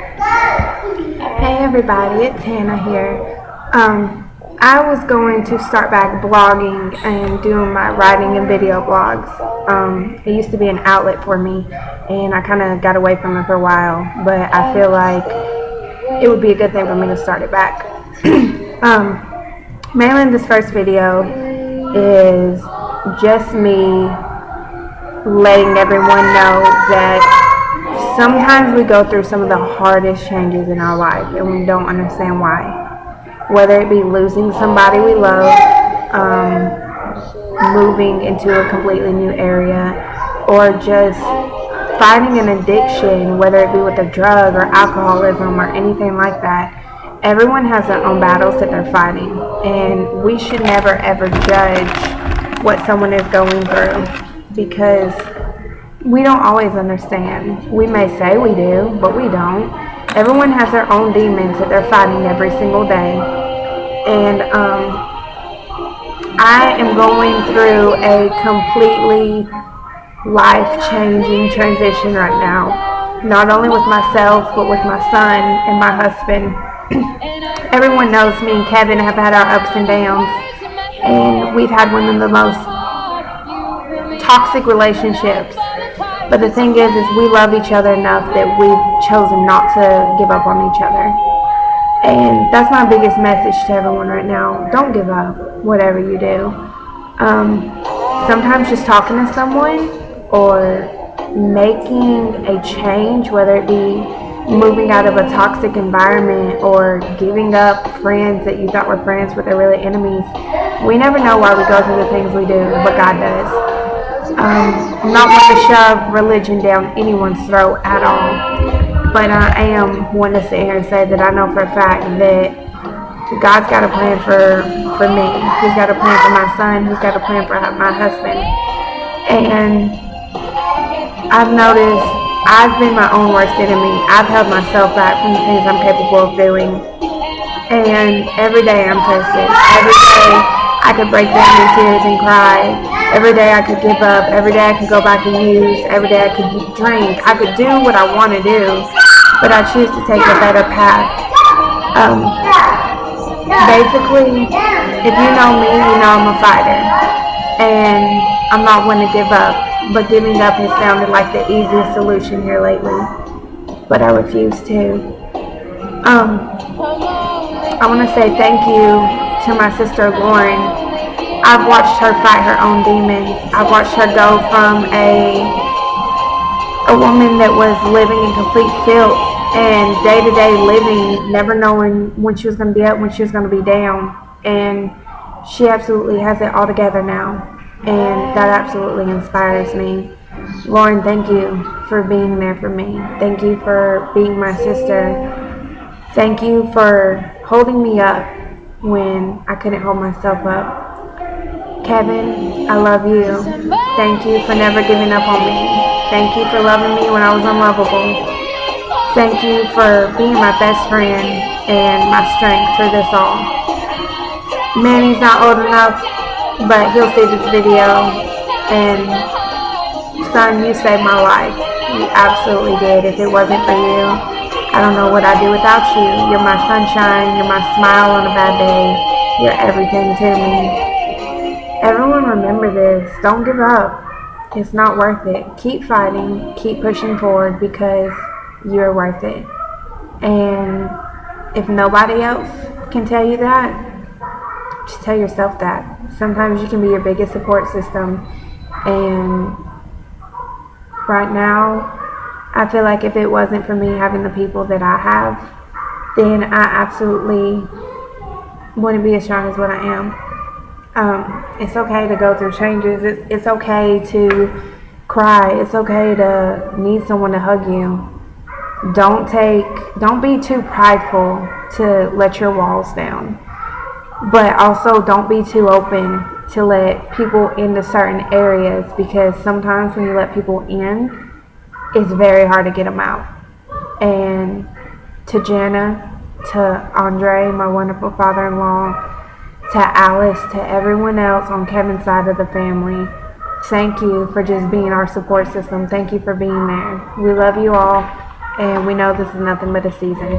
Hey everybody, it's Hannah here. I was going to start back blogging and doing my writing and video blogs. It used to be an outlet for me, and I kind of got away from it for a while, but I feel like it would be a good thing for me to start it back. Mainly this first video is just me letting everyone know that sometimes we go through some of the hardest changes in our life and we don't understand why. Whether it be losing somebody we love, moving into a completely new area, or just fighting an addiction, whether it be with a drug or alcoholism or anything like that. Everyone has their own battles that they're fighting, and we should never ever judge what someone is going through, because we don't always understand. We may say we do, but we don't. Everyone has their own demons that they're fighting every single day. And I am going through a completely life-changing transition right now. Not only with myself, but with my son and my husband. Everyone knows me and Kevin have had our ups and downs. And we've had one of the most toxic relationships. But the thing is we love each other enough that we've chosen not to give up on each other. And that's my biggest message to everyone right now. Don't give up, whatever you do. Sometimes just talking to someone or making a change, whether it be moving out of a toxic environment or giving up friends that you thought were friends but they're really enemies. We never know why we go through the things we do, but God does. I'm not one to shove religion down anyone's throat at all, but I am one to sit here and say that I know for a fact that God's got a plan for me. He's got a plan for my son. He's got a plan for my husband. And I've noticed I've been my own worst enemy. I've held myself back from the things I'm capable of doing. And every day I'm tested. Every day I could break down in tears and cry. Every day I could give up. Every day I could go back and use. Every day I could drink. I could do what I want to do, but I choose to take a better path. Basically, if you know me, you know I'm a fighter. And I'm not one to give up. But giving up has sounded like the easiest solution here lately. But I refuse to. I want to say thank you to my sister Lauren. I've watched her fight her own demons. I've watched her go from a woman that was living in complete filth and day-to-day living, never knowing when she was going to be up, when she was going to be down. And she absolutely has it all together now. And that absolutely inspires me. Lauren, thank you for being there for me. Thank you for being my sister. Thank you for holding me up when I couldn't hold myself up. Kevin, I love you. Thank you for never giving up on me. Thank you for loving me when I was unlovable. Thank you for being my best friend and my strength through this all. Manny's not old enough, but he'll see this video. And son, you saved my life. You absolutely did. If it wasn't for you, I don't know what I'd do without you. You're my sunshine. You're my smile on a bad day. You're everything to me. Everyone remember this. Don't give up. It's not worth it. Keep fighting. Keep pushing forward because you're worth it. And if nobody else can tell you that, just tell yourself that. Sometimes you can be your biggest support system. And right now, I feel like if it wasn't for me having the people that I have, then I absolutely wouldn't be as strong as what I am. It's okay to go through changes. It's okay to cry. It's okay to need someone to hug you. Don't be too prideful to let your walls down. But also don't be too open to let people into certain areas, because sometimes when you let people in, it's very hard to get them out. And to Jana, to Andre, my wonderful father-in-law, to Alice, to everyone else on Kevin's side of the family, thank you for just being our support system. Thank you for being there. We love you all. And we know this is nothing but a season.